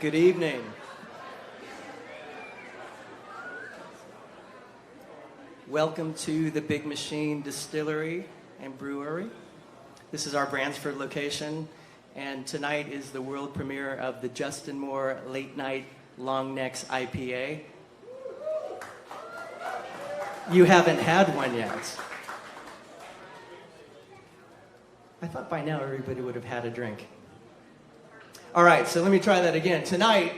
Good evening. Welcome to the Big Machine Distillery and Brewery. This is our Bransford location, and tonight is the world premiere of the Justin Moore Late Night Long Necks IPA. You haven't had one yet. I thought by now everybody would have had a drink. All right, so let me try that again. Tonight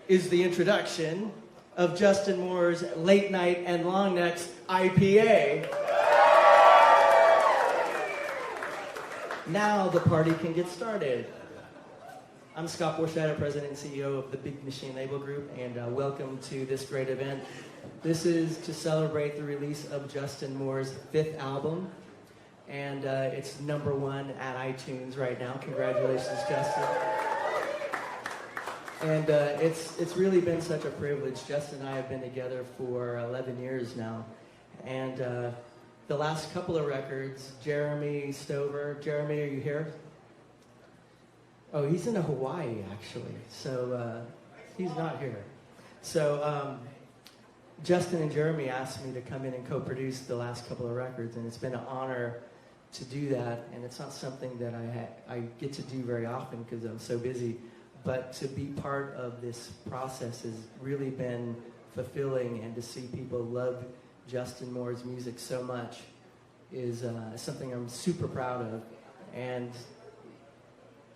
is the introduction of Justin Moore's Late Night and Long Necks IPA. Now the party can get started. I'm Scott Borchetta, President and CEO of the Big Machine Label Group, and welcome to this great event. This is to celebrate the release of Justin Moore's 5th album, and it's #1 at iTunes right now. Congratulations, Justin. And it's really been such a privilege. Justin and I have been together for 11 years now. And the last couple of records, Jeremy Stover. Jeremy, are you here? Oh, he's in Hawaii, actually. So he's not here. So Justin and Jeremy asked me to come in and co-produce the last couple of records. And it's been an honor to do that. And it's not something that I get to do very often because I'm so busy. But to be part of this process has really been fulfilling, and to see people love Justin Moore's music so much is something I'm super proud of. And,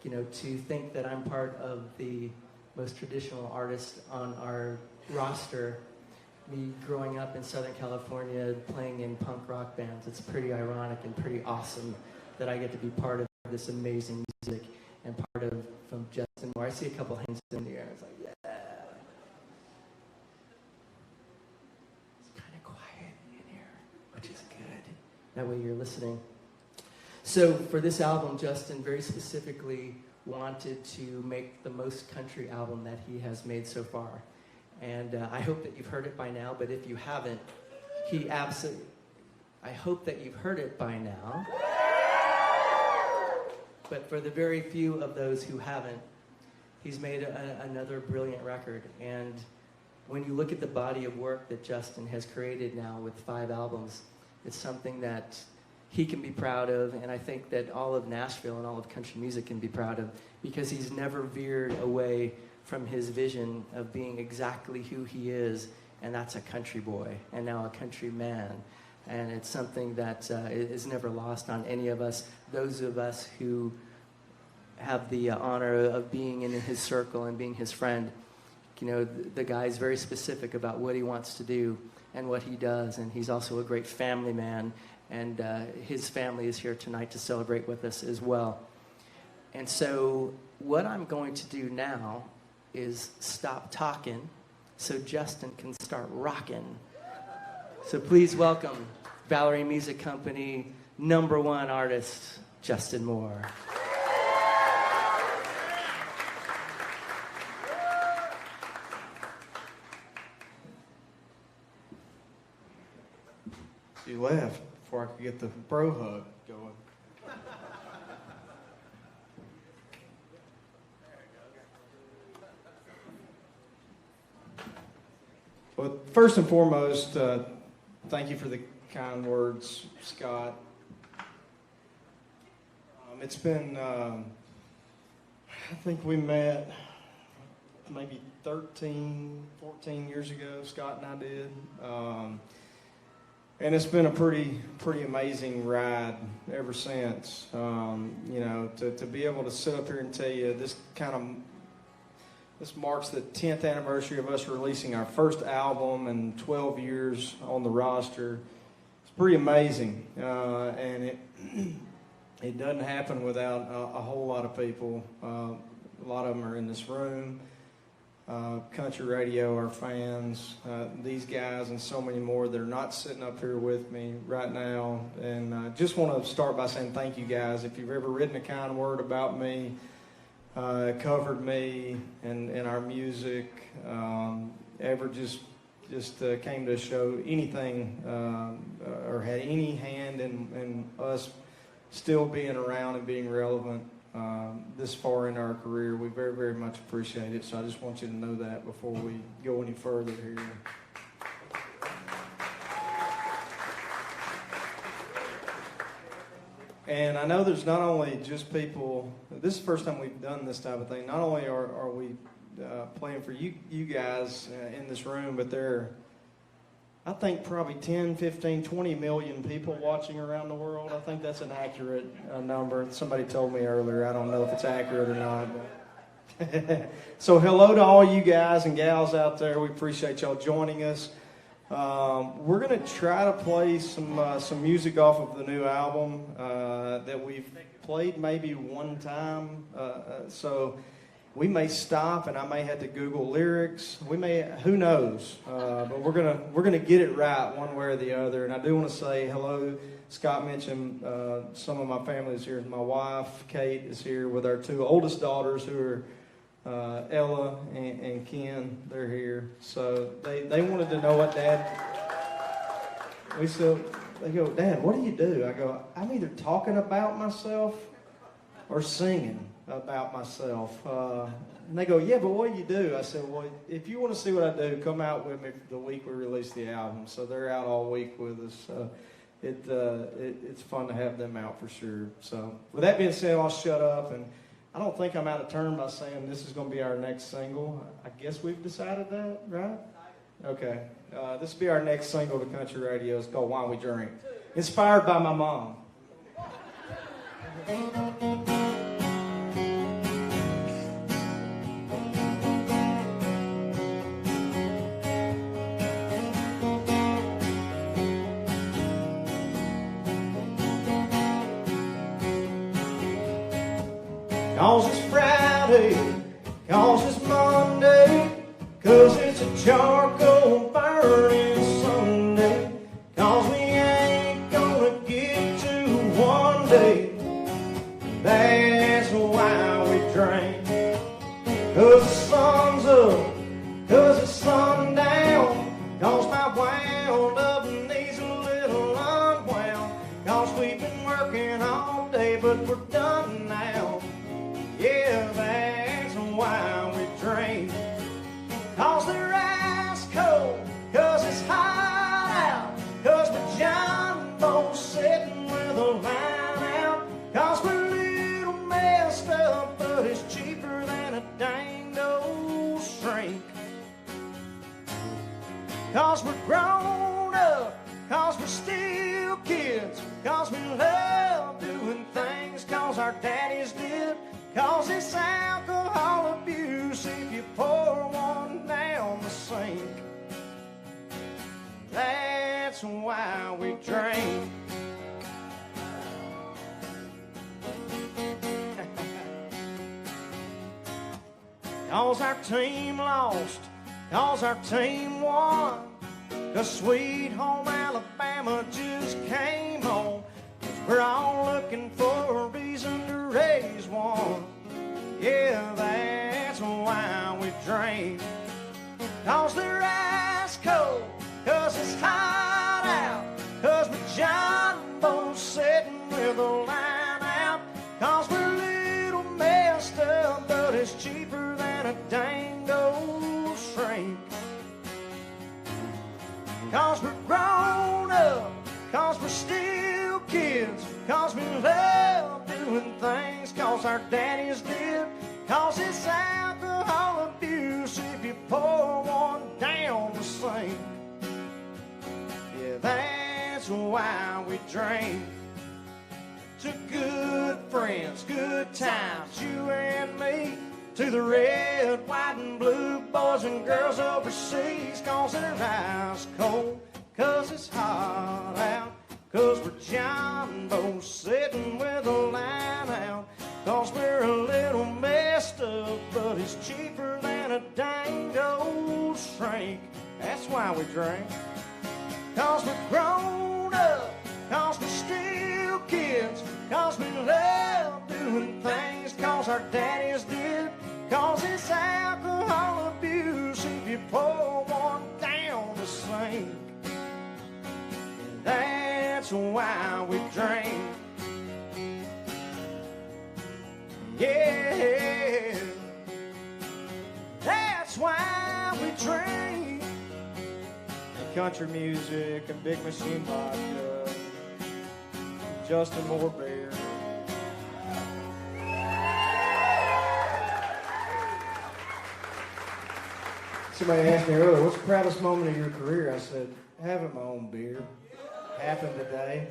you know, to think that I'm part of the most traditional artists on our roster, me growing up in Southern California playing in punk rock bands, it's pretty ironic and pretty awesome that I get to be part of this amazing music and part of from Justin Moore. I see a couple hands in the air. It's like, yeah. It's kind of quiet in here, which is good. That way you're listening. So for this album, Justin very specifically wanted to make the most country album that he has made so far. And I hope that you've heard it by now, but if you haven't, I hope that you've heard it by now. But for the very few of those who haven't, he's made another brilliant record. And when you look at the body of work that Justin has created now with 5 albums, it's something that he can be proud of, and I think that all of Nashville and all of country music can be proud of, because he's never veered away from his vision of being exactly who he is, and that's a country boy, and now a country man. And it's something that is never lost on any of us. Those of us who have the honor of being in his circle and being his friend, you know, the guy's very specific about what he wants to do and what he does. And he's also a great family man. And his family is here tonight to celebrate with us as well. And so what I'm going to do now is stop talking so Justin can start rocking. So please welcome Valerie Music Company #1 artist, Justin Moore. She left before I could get the bro hug going. Well, first and foremost, thank you for the kind words, Scott. It's been, I think we met maybe 13, 14 years ago, Scott and I did. And it's been a pretty amazing ride ever since. You know, to be able to sit up here and tell you this marks the 10th anniversary of us releasing our first album and 12 years on the roster. It's pretty amazing, and it doesn't happen without a whole lot of people. A lot of them are in this room. Country radio, our fans, these guys, and so many more that are not sitting up here with me right now. And just want to start by saying thank you, guys. If you've ever written a kind word about me, covered me and our music, ever just came to show anything or had any hand in us still being around and being relevant, this far in our career. We very, very much appreciate it. So I just want you to know that before we go any further here. And I know there's not only just people, this is the first time we've done this type of thing. Not only are we playing for you guys in this room, but there are, I think, probably 10, 15, 20 million people watching around the world. I think that's an accurate number. Somebody told me earlier. I don't know if it's accurate or not. But so hello to all you guys and gals out there. We appreciate y'all joining us. We're going to try to play some music off of the new album that we've played maybe one time. So we may stop and I may have to Google lyrics. We may, who knows? But we're gonna get it right one way or the other. And I do want to say hello. Scott mentioned some of my family is here. My wife Kate is here with our two oldest daughters, who are Ella and Ken. They're here. So they wanted to know what Dad. They go, Dad, what do you do? I go, I'm either talking about myself or singing about myself. And they go, yeah, but what do you do? I said, well, if you want to see what I do, come out with me the week we release the album. So they're out all week with us. It's fun to have them out for sure. So with that being said, I'll shut up. And I don't think I'm out of turn by saying this is going to be our next single. I guess we've decided that, right? Okay. This will be our next single to country radio. It's called Why We Drink. Inspired by my mom. Cause it's Friday, cause it's Monday, cause it's a charcoal burning Sunday, cause we ain't gonna get to one day. That's why we drink. Cause the sun's up, cause it's sundown, cause my wound up needs a little unwound, cause we've been working all day but we're done now. Yeah, that's why we drink. Cause they're ice cold, cause it's hot out, cause we're jumbo sitting with a line out, cause we're a little messed up, but it's cheaper than a dang old shrink. Cause we're grown up, cause we're still kids, cause we love doing things cause our daddies did. Cause it's alcohol abuse if you pour one down the sink. That's why we drink. Cause our team lost, cause our team won, cause Sweet Home Alabama just came home. We're all looking for a reason to raise one. Yeah, that's why we drink. Cause they're ice cold, cause it's hot out, cause we're jumbo sitting with a line out, cause we're a little messed up, but it's cheaper than a dang old shrink. Cause we're grown up, cause we're still kids, cause we love doing things cause our daddies did. Cause it's alcohol abuse if you pour one down the sink. Yeah, that's why we drink. To good friends, good times, you and me. To the red, white, and blue boys and girls overseas, cause they're ice cold, cause it's hot out, cause we're jumbo sitting with a line out, cause we're a little messed up, but it's cheaper than a dang old shrink. That's why we drink. Cause we're grown up, cause we're still kids, cause we love doing things cause our daddies did. Cause it's alcohol abuse if you pour one down the sink. That's why we drink. Yeah, that's why we drink country music and big machine vodka, Justin Moore beer. Somebody asked me earlier, what's the proudest moment of your career? I said, having my own beer. Happened today.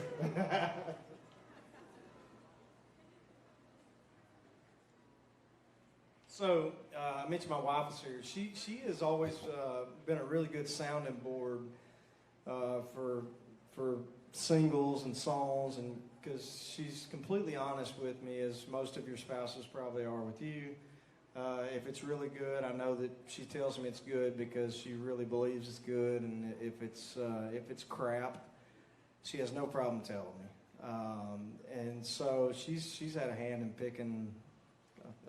So, I mentioned my wife is here. She has always been a really good sounding board for singles and songs, and because she's completely honest with me, as most of your spouses probably are with you. If it's really good, I know that she tells me it's good because she really believes it's good, and if it's crap, she has no problem telling me. And so she's had a hand in picking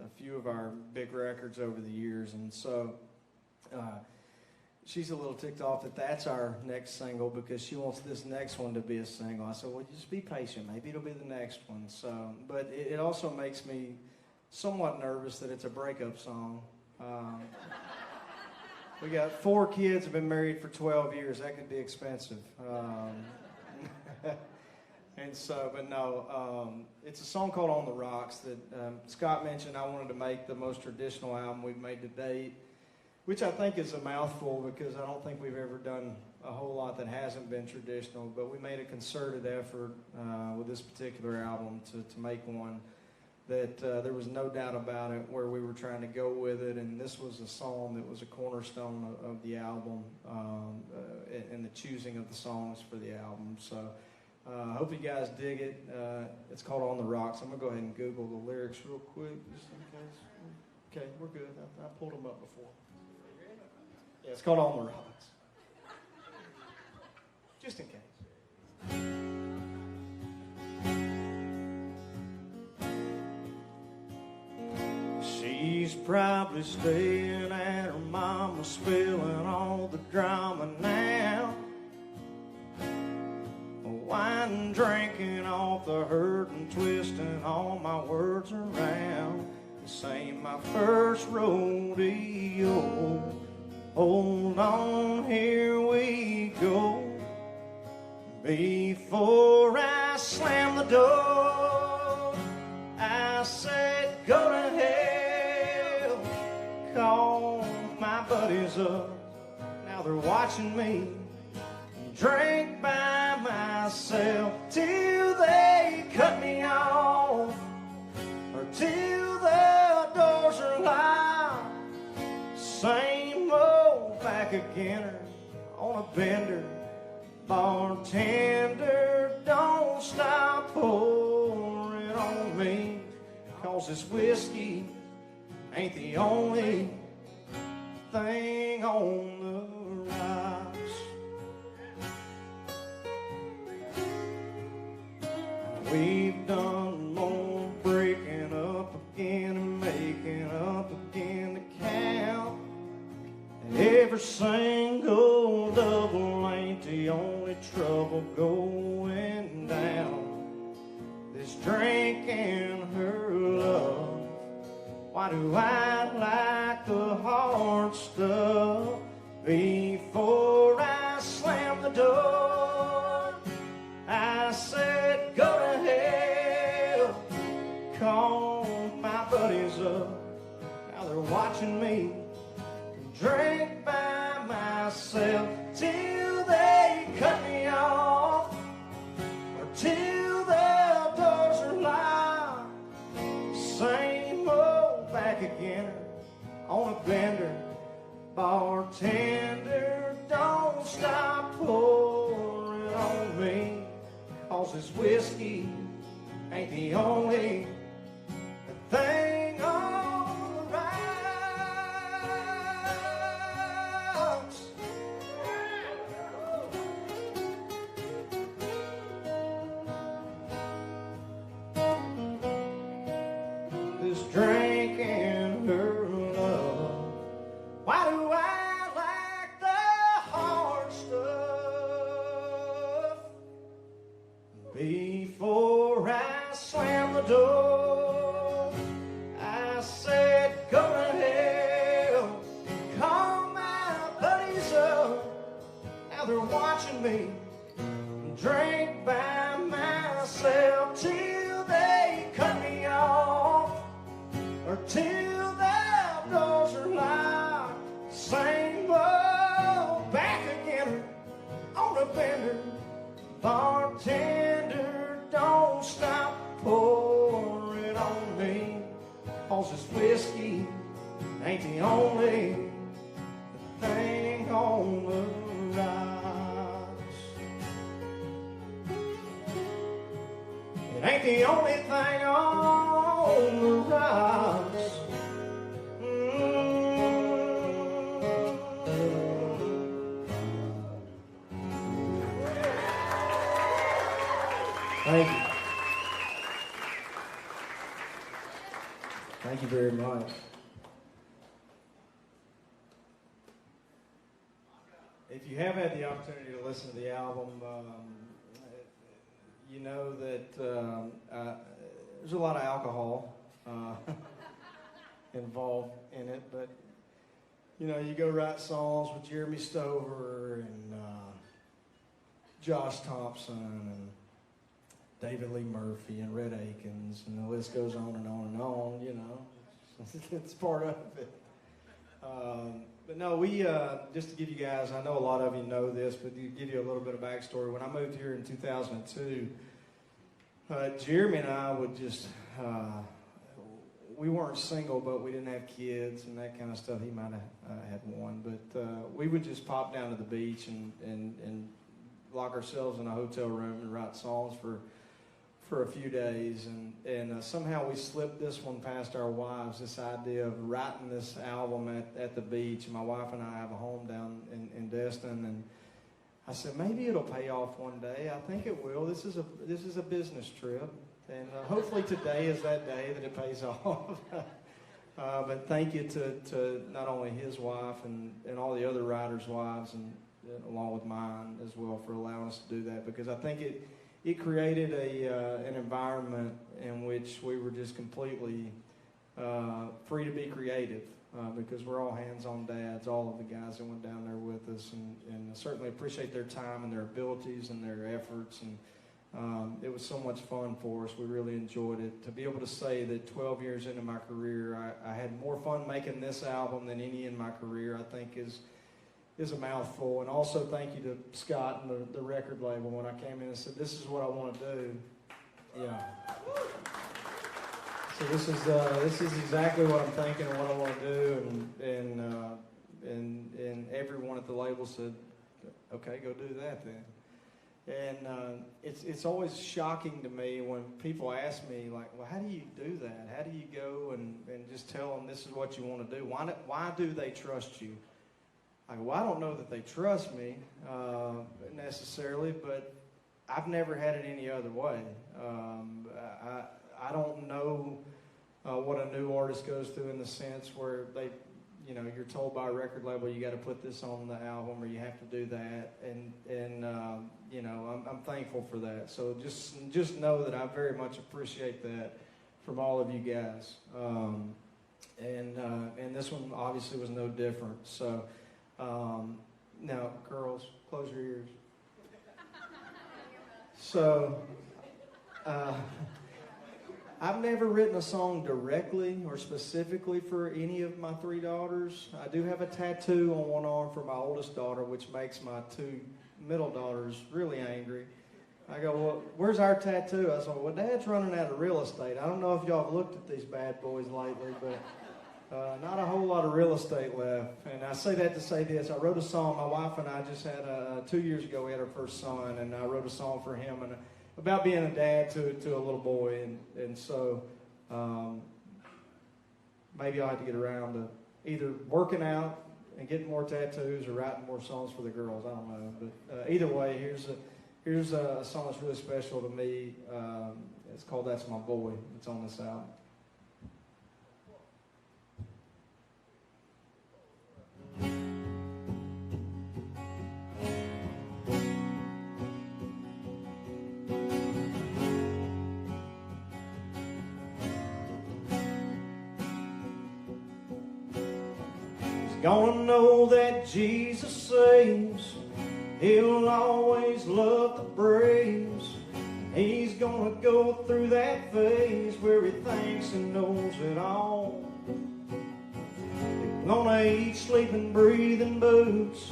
a few of our big records over the years, and so she's a little ticked off that that's our next single because she wants this next one to be a single. I said, well, just be patient. Maybe it'll be the next one. So, but it also makes me somewhat nervous that it's a breakup song. We got 4 kids, have been married for 12 years. That could be expensive. And so, but no, it's a song called On the Rocks that Scott mentioned. I wanted to make the most traditional album we've made to date, which I think is a mouthful because I don't think we've ever done a whole lot that hasn't been traditional, but we made a concerted effort with this particular album to make one that there was no doubt about it where we were trying to go with it, and this was a song that was a cornerstone of the album and the choosing of the songs for the album. So I hope you guys dig it. It's called On the Rocks. I'm going to go ahead and Google the lyrics real quick just in case. Okay, we're good. I pulled them up before. Yeah, it's called On the Rocks. Just in case. She's probably staying at her mama's, spilling all the drama now. Wine and drinking off the hurt and twisting all my words around. This ain't my first rodeo. Hold on, here we go. Before I slam the door, I said go to hell. Call my buddies up, now they're watching me drink by myself till they cut me off or till the doors are locked. Same old back again on a bender. Bartender, don't stop pouring on me, 'cause this whiskey ain't the only thing on the rocks. We've done more breaking up again and making up again to count. Every single double ain't the only trouble going down. This drink and her love. Why do I like the hard stuff? Before I slam the door, I said go to hell. Call my buddies up, now they're watching me drink by myself till they cut me off or till the doors are locked. Same old back again on a bender. Bartender, don't stop pouring on me, 'cause this whiskey ain't the only thing on the rocks. This drink and her love. Why do I like the hard stuff? Before I slam the door, me. Drink by myself till they cut me off, or till the doors are locked. Same old, back again on a bender. Bartender, don't stop pouring on me, 'cause this whiskey ain't the only thing on the rocks. It ain't the only thing on the rocks. Thank you. Thank you very much. If you have had the opportunity to listen to the album, you know that there's a lot of alcohol involved in it, but you know, you go write songs with Jeremy Stover and Josh Thompson and David Lee Murphy and Red Akins, and the list goes on and on and on, you know. It's part of it. But no, we, just to give you guys, I know a lot of you know this, but to give you a little bit of backstory, when I moved here in 2002, Jeremy and I would just, we weren't single, but we didn't have kids and that kind of stuff. He might have had one, but we would just pop down to the beach and lock ourselves in a hotel room and write songs for a few days, and somehow we slipped this one past our wives, this idea of writing this album at the beach. My wife and I have a home down in Destin, and I said, maybe it'll pay off one day. I think it will. This is a business trip, and hopefully today is that day that it pays off. But thank you to not only his wife and all the other writers' wives, and along with mine as well, for allowing us to do that, because I think it created an environment in which we were just completely free to be creative, because we're all hands-on dads, all of the guys that went down there with us, and I certainly appreciate their time and their abilities and their efforts, and it was so much fun for us. We really enjoyed it. To be able to say that 12 years into my career, I had more fun making this album than any in my career, I think is a mouthful. And also thank you to Scott and the record label. When I came in and said, this is what I want to do. Yeah. So this is exactly what I'm thinking and what I want to do. And everyone at the label said, okay, go do that then. And it's always shocking to me when people ask me, like, well, how do you do that? How do you go and just tell them this is what you want to do? Why do they trust you? I go, well, I don't know that they trust me necessarily, but I've never had it any other way. I don't know what a new artist goes through in the sense where you're told by a record label you got to put this on the album or you have to do that, and I'm thankful for that. So just know that I very much appreciate that from all of you guys. And this one obviously was no different. So. Now, girls, close your ears. So, I've never written a song directly or specifically for any of my three daughters. I do have a tattoo on one arm for my oldest daughter, which makes my two middle daughters really angry. I go, well, where's our tattoo? I said, well, Dad's running out of real estate. I don't know if y'all have looked at these bad boys lately, but not a whole lot of real estate left. And I say that to say this. I wrote a song. My wife and I just had 2 years ago, we had our first son, and I wrote a song for him and about being a dad to a little boy. And so maybe I'll have to get around to either working out and getting more tattoos or writing more songs for the girls. I don't know. But either way, here's a song that's really special to me. It's called That's My Boy. It's on this album. Gonna know that Jesus saves He'll always love the Braves. He's gonna go through that phase where he thinks he knows it all. He's gonna eat, sleep, and breathe in boots.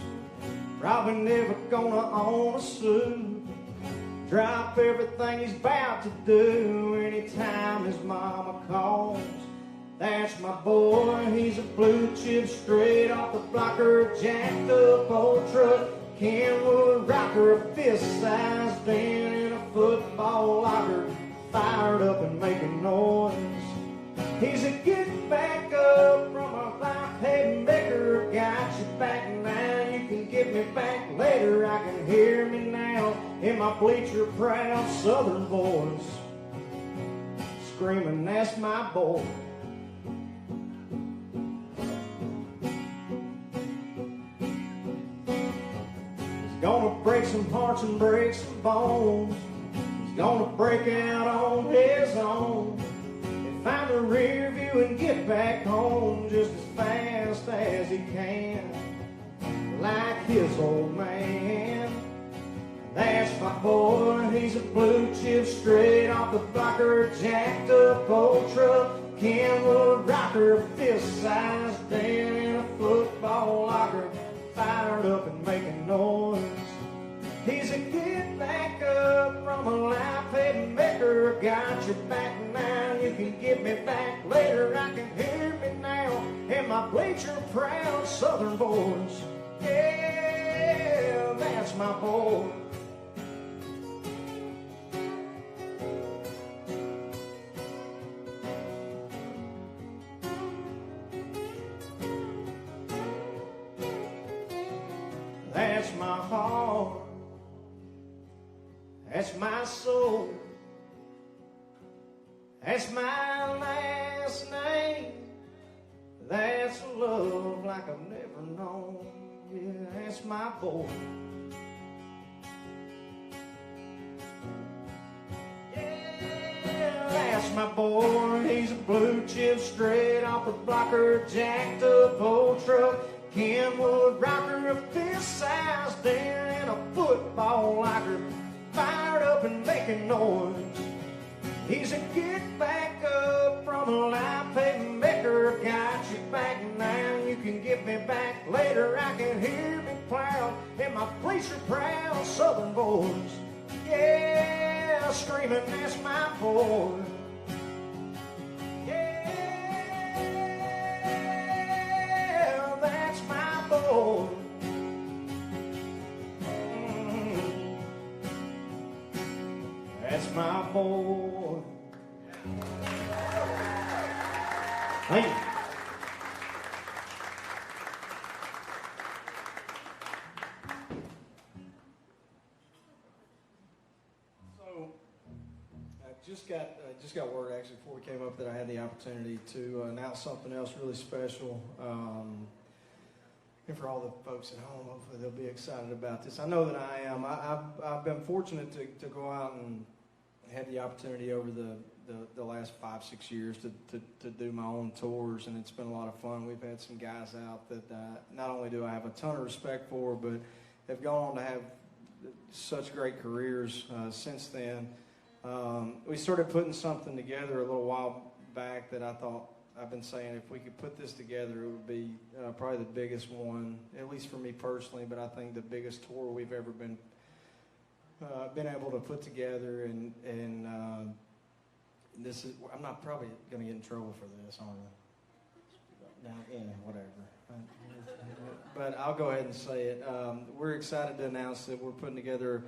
Probably never gonna own a suit. Drop everything he's about to do anytime his mama calls. That's my boy, he's a blue chip straight off the blocker, jacked up old truck, Kenwood rocker, a fist-sized den in a football locker, fired up and making noise. He's a getting back up from a life haymaker, got you back now, you can get me back later. I can hear me now in my bleacher proud southern voice, screaming, that's my boy. He's gonna break some hearts and break some bones. He's gonna break out on his own and find the rear view and get back home just as fast as he can, like his old man. That's my boy, he's a blue chip straight off the blocker, jacked up old truck, Kenwood rocker, fist-sized den in a football locker, fired up and making noise. He's a get back up from a life haymaker, got your back now, you can get me back later. I can hear me now in my bleacher proud southern voice. Yeah, that's my boy. That's my heart, that's my soul, that's my last name, that's love like I've never known. Yeah, that's my boy. Yeah, that's my boy, he's a blue chip straight off the blocker, jacked up old truck, Kenwood rocker, a fist-sized den in a football locker, fired up and making noise. He's a get back up from a life haymaker, got you back now, you can get me back later. I can hear me proud in my bleacher proud southern voice. Yeah, screaming, that's my boy. That's my boy. Thank you. So, I just got word actually before we came up that I had the opportunity to announce something else really special. And for all the folks at home, hopefully they'll be excited about this. I know that I am. I've been fortunate to go out and have the opportunity over the last 5-6 years to do my own tours, and it's been a lot of fun. We've had some guys out that not only do I have a ton of respect for, but have gone on to have such great careers since then. We started putting something together a little while back that I've been saying if we could put this together, it would be probably the biggest one, at least for me personally, but I think the biggest tour we've ever been able to put together. And this is, I'm not probably going to get in trouble for this, aren't I? Now, yeah, whatever. But I'll go ahead and say it. We're excited to announce that we're putting together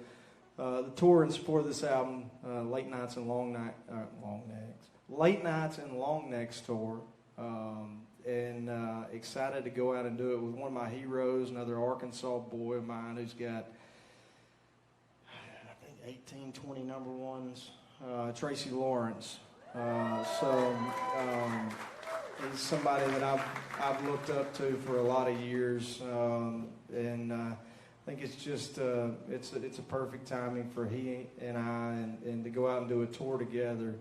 the tour in support of this album, Late Nights and Long Necks Tour, and excited to go out and do it with one of my heroes, another Arkansas boy of mine who's got, I think, 18, 20 number ones, Tracy Lawrence. He's somebody that I've looked up to for a lot of years, and I think it's just it's a perfect timing for he and I, and to go out and do a tour together.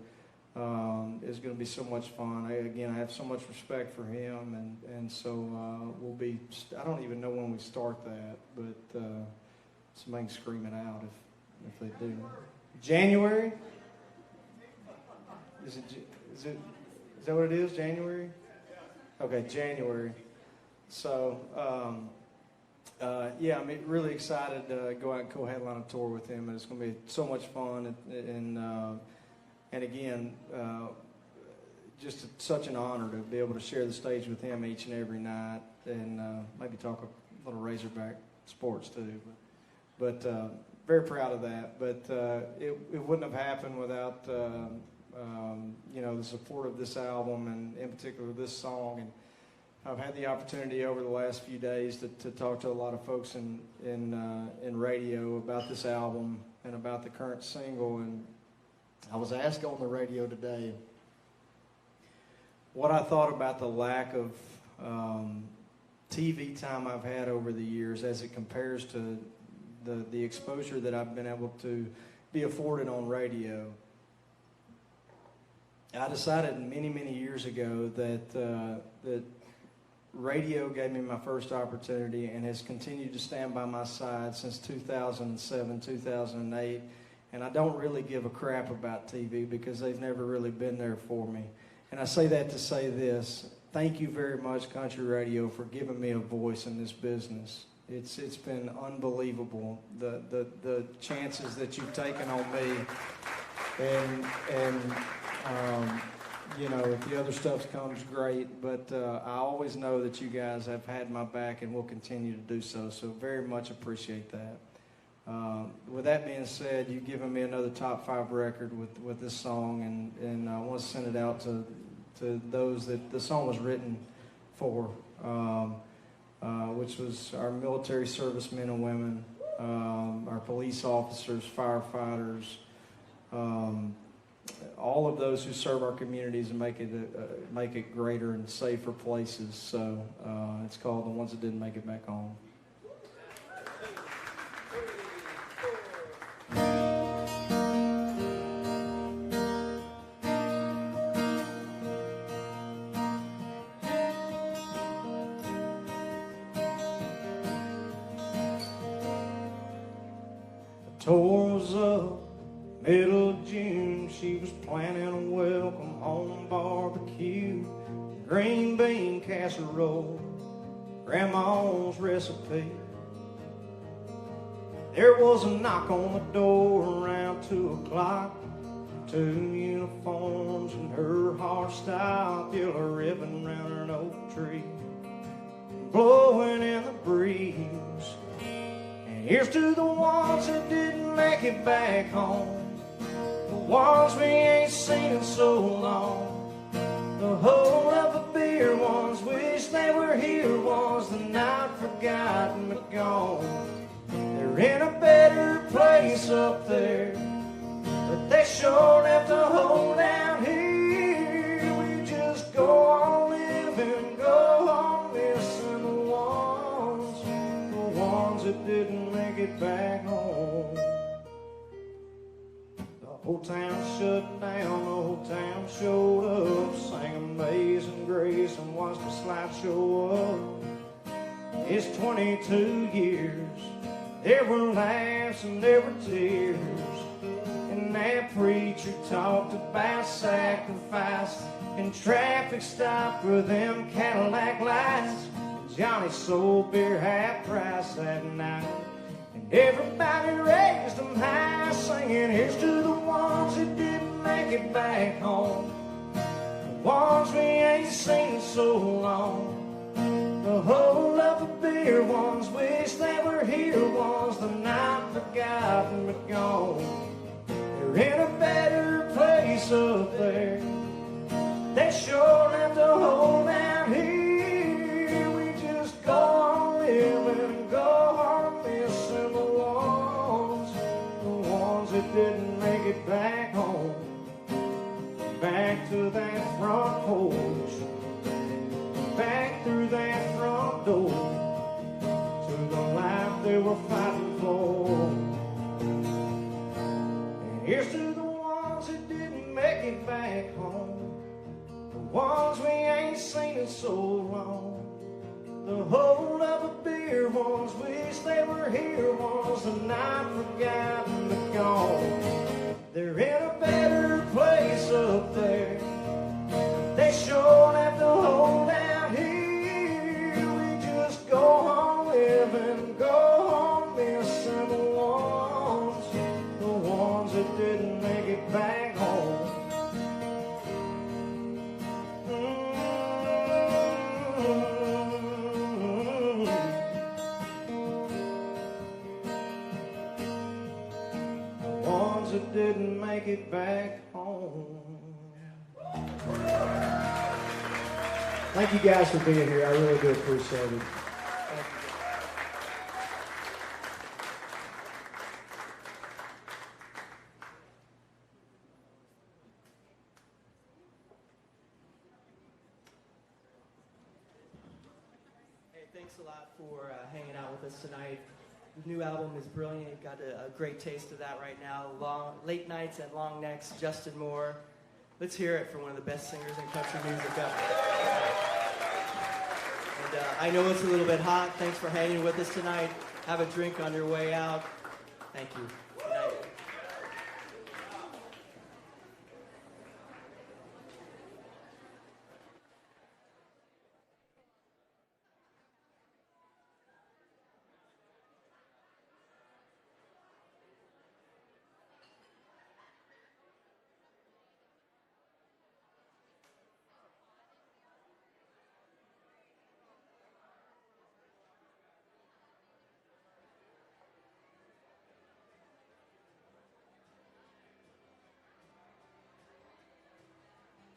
Is going to be so much fun. I have so much respect for him, and so we'll be. I don't even know when we start that, but Somebody can scream it out if they do. January? Is that what it is? January? Okay, January. So, yeah, I'm really excited to go out and co-headline a tour with him, and it's going to be so much fun. And again, just such an honor to be able to share the stage with him each and every night, and maybe talk a little Razorback sports too. But very proud of that. But it wouldn't have happened without the support of this album, and in particular this song. And I've had the opportunity over the last few days to talk to a lot of folks in radio about this album and about the current single. And I was asked on the radio today what I thought about the lack of TV time I've had over the years as it compares to the exposure that I've been able to be afforded on radio. I decided many, many years ago that radio gave me my first opportunity and has continued to stand by my side since 2007, 2008. And I don't really give a crap about TV because they've never really been there for me. And I say that to say this: thank you very much, country radio, for giving me a voice in this business. It's been unbelievable, the chances that you've taken on me, and if the other stuff comes, great, but I always know that you guys have had my back and will continue to do so, so very much appreciate that. With that being said, you've given me another top 5 record with this song, and I want to send it out to those that the song was written for, which was our military servicemen and women, our police officers, firefighters, all of those who serve our communities and make it greater and safer places. So it's called The Ones That Didn't Make It Back Home. The tour was up middle of June. She was planning a welcome home barbecue, green bean casserole, grandma's recipe. There was a knock on the door around 2 o'clock. 2 uniforms and her heart stopped, yellow ribbon round an oak tree, blowing in the breeze. And here's to the ones that didn't make it back home, the ones we ain't seen in so long, the hold of a beer ones wish they were here, ones that not forgotten but gone. They're in a better place up there, but they sure have to hold down here. We just go on living, go on missing the ones that didn't make it back home. The whole town shut down, the whole town showed up, sang Amazing Grace and watched the slideshow up. It's 22 years, there were laughs and there were tears, and that preacher talked about sacrifice and traffic stop for them Cadillac lights. And Johnny sold beer half price that night, and everybody raised them high, singing, here's to the ones that didn't make it back home, the ones we ain't seen so long, the whole of the beer ones wish they were here, ones that not forgotten but gone. They're in a better place up there, they sure have to hold down here. We just go on living and go on missing the ones that didn't make it back home. Back to that front porch, back through that front door, to the life they were fighting for. And here's to the ones that didn't make it back home, the ones we ain't seen in so long, The hold up a beer ones wish they were here ones, the night forgotten but gone. They're in a better place up there. They sure have to hold out here. We just go on living, go on missing the ones that didn't make it back home. That didn't make it back home. Thank you guys for being here. I really do appreciate it. Hey, thanks a lot for hanging out with us tonight. The new album is brilliant. Got a great taste of that right now. Late Nights and Long Necks, Justin Moore. Let's hear it for one of the best singers in country music ever. And I know it's a little bit hot. Thanks for hanging with us tonight. Have a drink on your way out. Thank you.